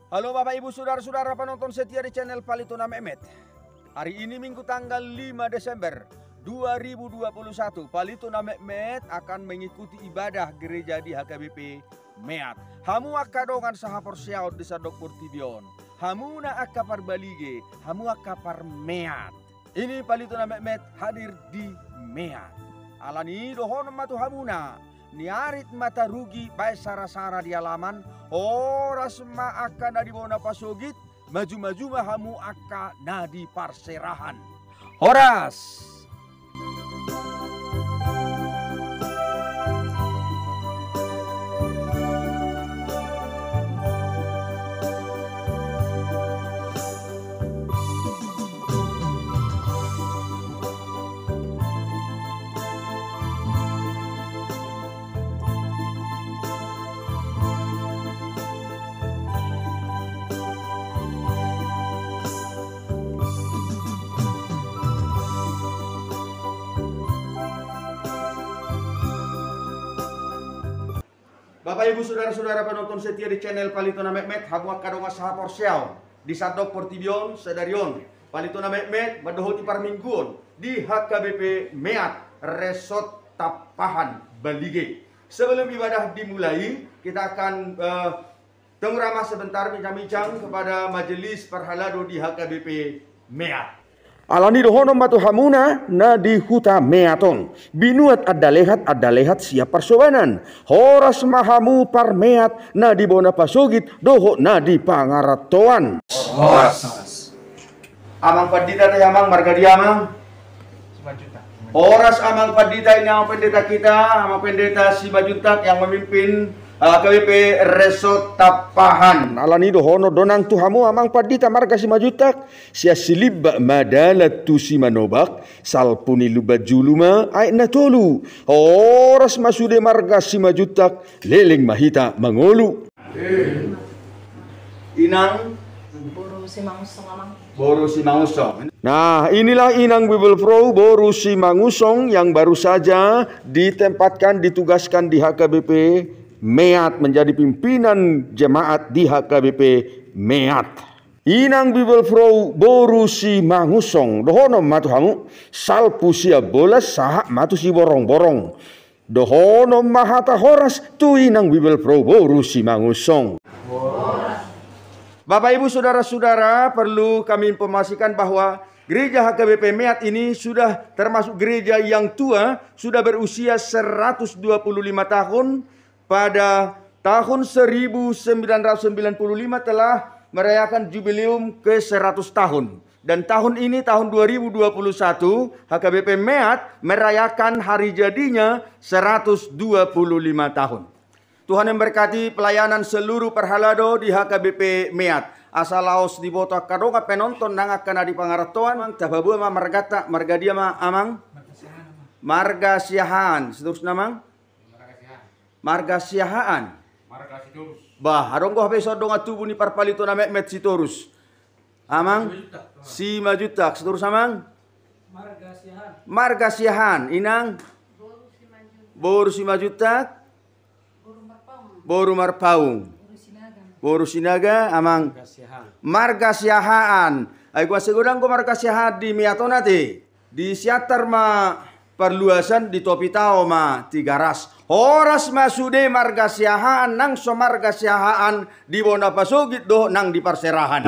Halo Bapak Ibu Saudara-saudara penonton setia di channel Palituna Mehmet. Hari ini Minggu tanggal 5 Desember 2021, Palituna Mehmet akan mengikuti ibadah gereja di HKBP Meat. Hamu akka dongan saha porsiaut di sadok Portibion. Hamu na akka parbalige, hamu akka par Meat. Ini Palituna Mehmet hadir di Meat. Alani dohon matu hamuna. Niarit mata rugi baik sara-sara di halaman. Oras ma akka nadi bona pasogit. Maju-maju mahamu akka nadi parserahan. Horas. Bapak Ibu Saudara-saudara penonton setia di channel Palituna Mehmet, hamu akka donga saha porsiaw di sadok Portibion sedarion. Palituna Mehmet madohoti parmingguon di HKBP Meat Resort Tapahan Balige. Sebelum ibadah dimulai, kita akan tengramah sebentar bincang-bincang kepada majelis perhalado di HKBP Meat. Alani dohono matu hamuna na di huta meaton. Binuat ada lehat siap persobanan. Horas mahamu par meat na di bona pasogit doho na di pangaratoan. Horas. Amang pandita teh amang marga dia amang. Horas amang pandita ini amang pendeta kita, amang pendeta si Bajutak yang memimpin KBP Resort Tapahan. Alani dohono donang tuhamu amang padita marga si Majutak. Sia silibba madalat tu si manobak. Salpuni lubat juluma ay natolu. Horas masude marga si Majutak. Leleng mahita mangolu. Inang Boru si Mangusong amang. Boru si Mangusong. Nah, inilah Inang Bible Pro Boru si Mangusong yang baru saja ditempatkan, ditugaskan di HKBP Meat menjadi pimpinan jemaat di HKBP Meat. Inang Bible Pro Boru si Mangusong dohono matu hamu salpu sia bolas saha matu si borong-borong. Dohono mahata horas tu Inang Bible Pro Boru si Mangusong. Bapak Ibu Saudara-saudara, perlu kami informasikan bahwa gereja HKBP Meat ini sudah termasuk gereja yang tua, sudah berusia 125 tahun. Pada tahun 1995 telah merayakan jubileum ke 100 tahun. Dan tahun ini, tahun 2021, HKBP Meat merayakan hari jadinya 125 tahun. Tuhan memberkati pelayanan seluruh perhalado di HKBP Meat. Asal laos di boto kadonga penonton nang akan di pangaratoan mang tababu ma margata marga dia ma amang marga siahaan seterusnya mang marga siahaan. Marga Sitorus. Bah, harong ko hape sodong atubu ni Palituna Mehmet Sitorus. Amang si Majutak. Seterus amang Marga siahaan. Inang Boru si Majutak. Boru Marpaung. Boru Sinaga amang marga siahaan. Ay gua segudang ko marga siahaan di miatonate. Di siatar ma perluasan di topi tao ma tigaras. Horas masude marga siahaan nang so marga siahaan di bona pasogit do nang di parserahan.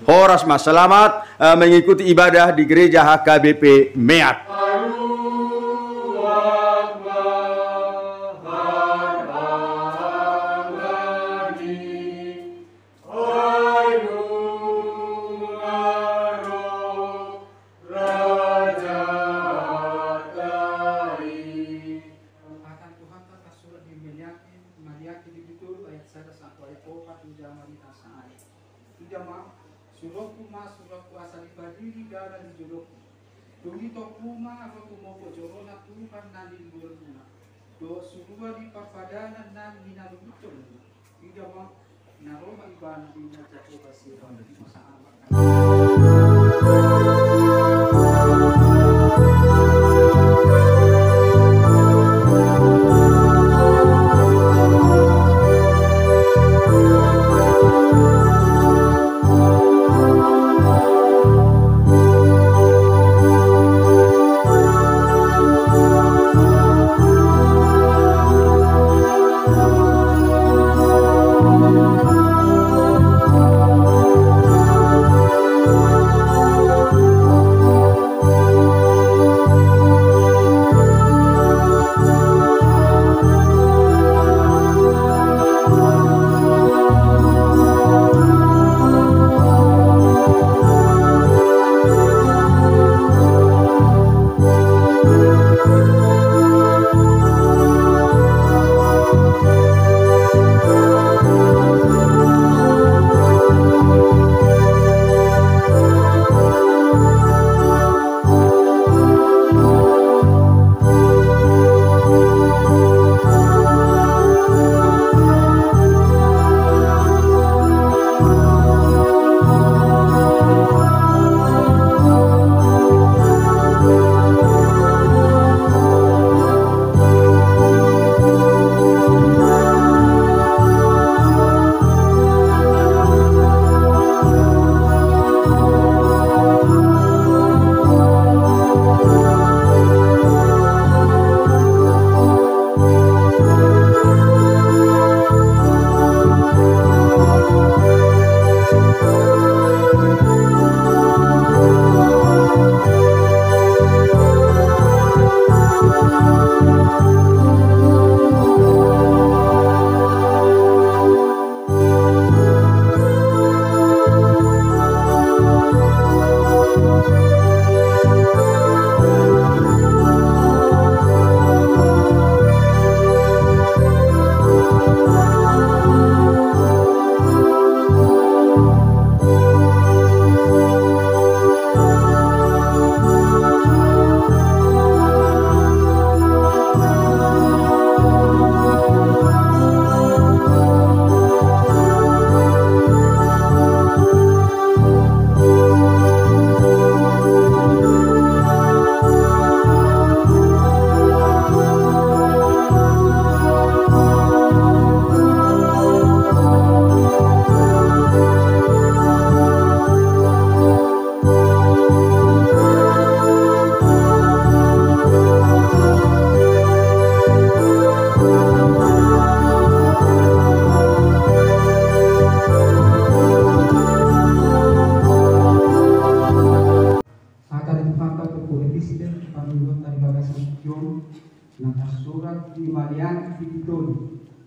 Horas mas selamat mengikuti ibadah di gereja HKBP Meat. Suloku mas suloku asali badiri darah di jodohku. Tumito kuma aku kumoko jorona tuhan nani buruna. Do surua di papadanan nan minalu betul. Tidak mau naroma iban di nacapo kasirah di masa amat.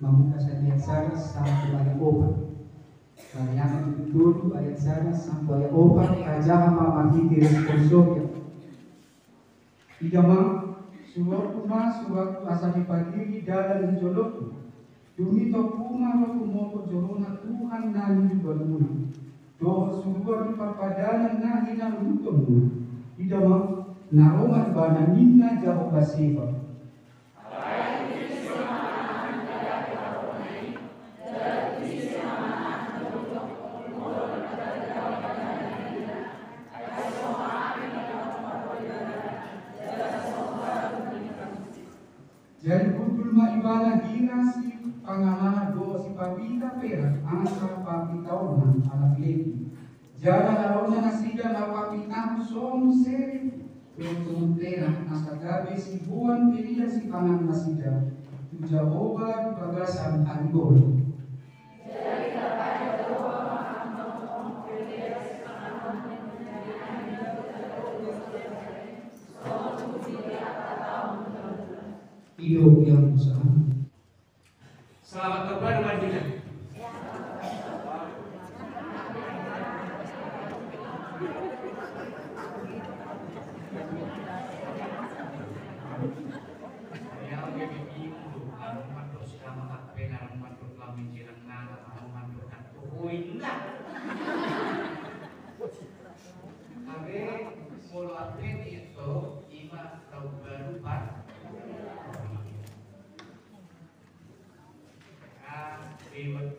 Mamuka sa ayat 1 sampai ayat 4. Kalian dulu ayat 1 sampai ayat 4 kajaha mamahiti responsorial. Ijama suwaku asali pagiri dalam jolokku. Dumi tokuma roku moko jorona Tuhan nani balmuna. Doa suruh di perpadanan nahi na lutomu. Ijama naroman bana ninna jaho basifa. Jadi kumpul maibala hina si pangalahan doa si pabita pera angsa pabitaunan ala pileki. Jala larona nasida na pabitamu somu seri Pemuntera nasagabi si buwan pilia si pangan nasida. Tujahoba di bagasan anggol. Iyo yang usaha. Selamat kepada Madinah.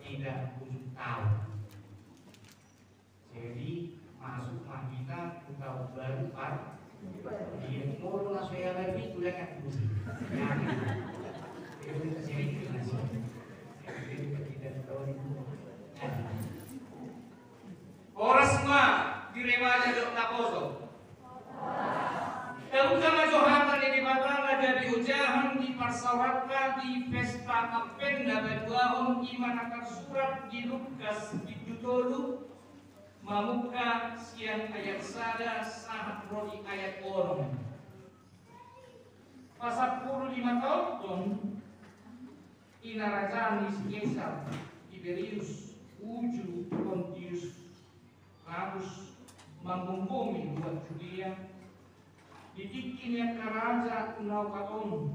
Tidak tahu. Jadi masuk Madinah tahun baru Pak. Dia mau langsung yang lebih sudah kan pusing. Orang semua diremaja dok naposo. Terutama Johatan yang dibatalkan dari ujahan dipersawakan di pesta kapenda berduahun iman akan surat di Lukas di Jutolu mamuka siang ayat sada sahat rodi ayat orang pasal 45 tahun inarajani Caesar Tiberius Uju Pontius Pilatus menghukumi buat Judea didikinya karaja unau katon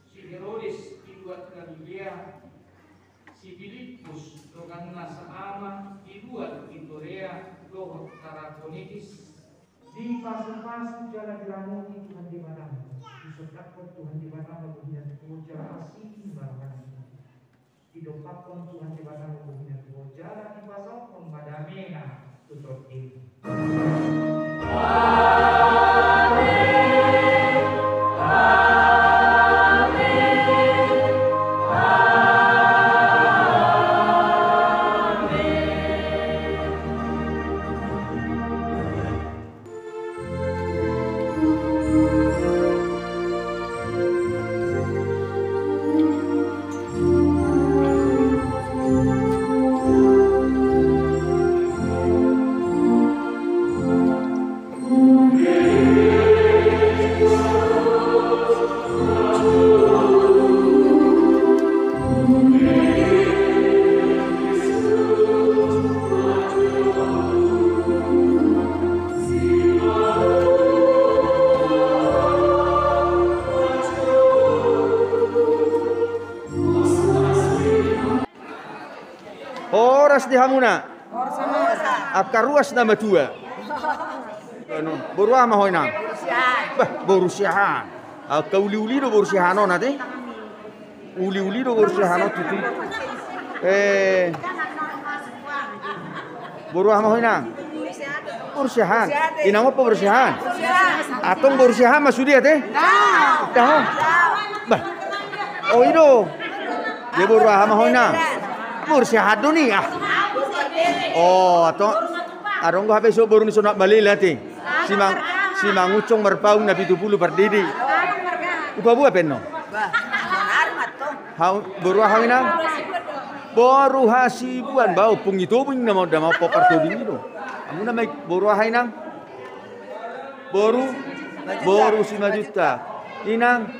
si Herodes dibuat Galilea si Filipus dokanna saama dibuat Vitoria doh Taragonitis di fase-fase jalan diramuni Tuhan di mana disokapkan Tuhan di mana kemudian jalan asih barang didokapkan Tuhan di mana kemudian jalan di pasal pembadamena tutur ini. Horas di Hamuna. Akaruas nama tua. Boruah mah hoina. Borusiahan. Kauli-uli do borusiahano nate. Uli-uli do borusiahano tutu. Boruah mah hoina. Borusiahan. Inamo borusiahan. Atong borusiahan masudia teh? Dah. Bah. Oh ido. Dia boruah mah hoina. Borusiahan do ni ah. Oh, atau arong gua habis baru ni sunat balik lati. Si mangucong merpaung nabi 70 berdiri. Upa buah penno. Hau baru hawina. Baru hasibuan bau pung itu pun nama popar tu dini do. Amu nama baru hainang. Baru 5 juta. Inang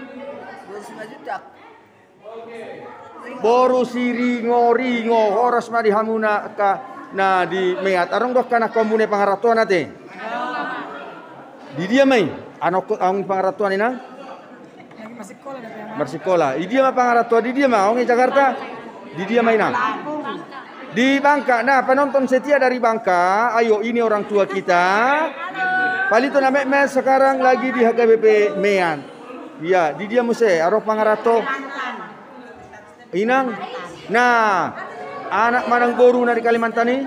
5 juta. boru siringo horas ma di hamuna ka na di meat arong dok kana komune pangaratuan ate. Di dia mai anok ang pangaratuan ina bersikola. Di dia mah pangaratuan di dia mah ong Jakarta. Di dia main di Bangka. Nah, penonton setia dari Bangka, ayo ini orang tua kita. Palito na Mehmet sekarang lagi di HKBP Mean. Ya, di dia muse aro pangarato. Inang. Nah, anak manang boru dari Kalimantan nih?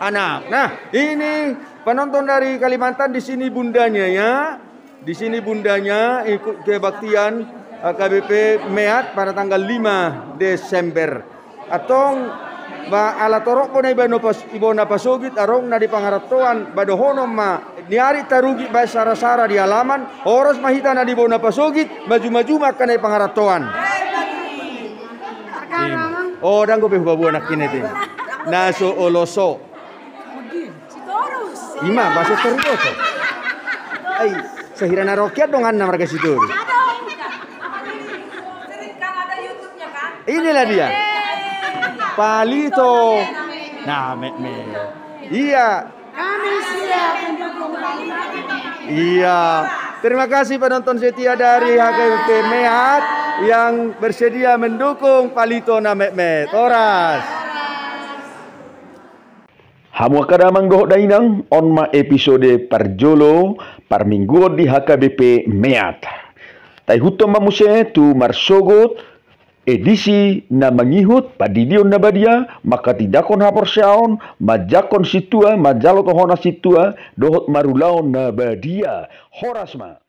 Anak. Nah, ini penonton dari Kalimantan, di sini bundanya ya. Di sini bundanya ikut kebaktian KBP Meat pada tanggal 5 Desember. Atong ba ala torok po na ibona pasugit arong na di pangaratuan badohono ma niari tarugi ba sara-sara di halaman oras mahita na di bona pasugit maju-maju makan na pangaratuan. Oh, dan gue bawa anak ini tuh. Naso oloso. Ima bahasa terus. Ay, sehirana rokyat dong anna mereka situ. Inilah dia. Palito. Nah, iya. Kami siap mendukung Palito. Iya. Terima kasih penonton setia dari HKBP Meat yang bersedia mendukung Palito na Mehmet. Oras. Hamu kadamang goh dainang onma episode parjolo par minggu di HKBP Meat. Tai hutom mamuse tu marsogot edisi na mangihut padidion na badia maka tidakon hapor syaon majakon situa majalo tohona situa dohot marulaon na badia horasma.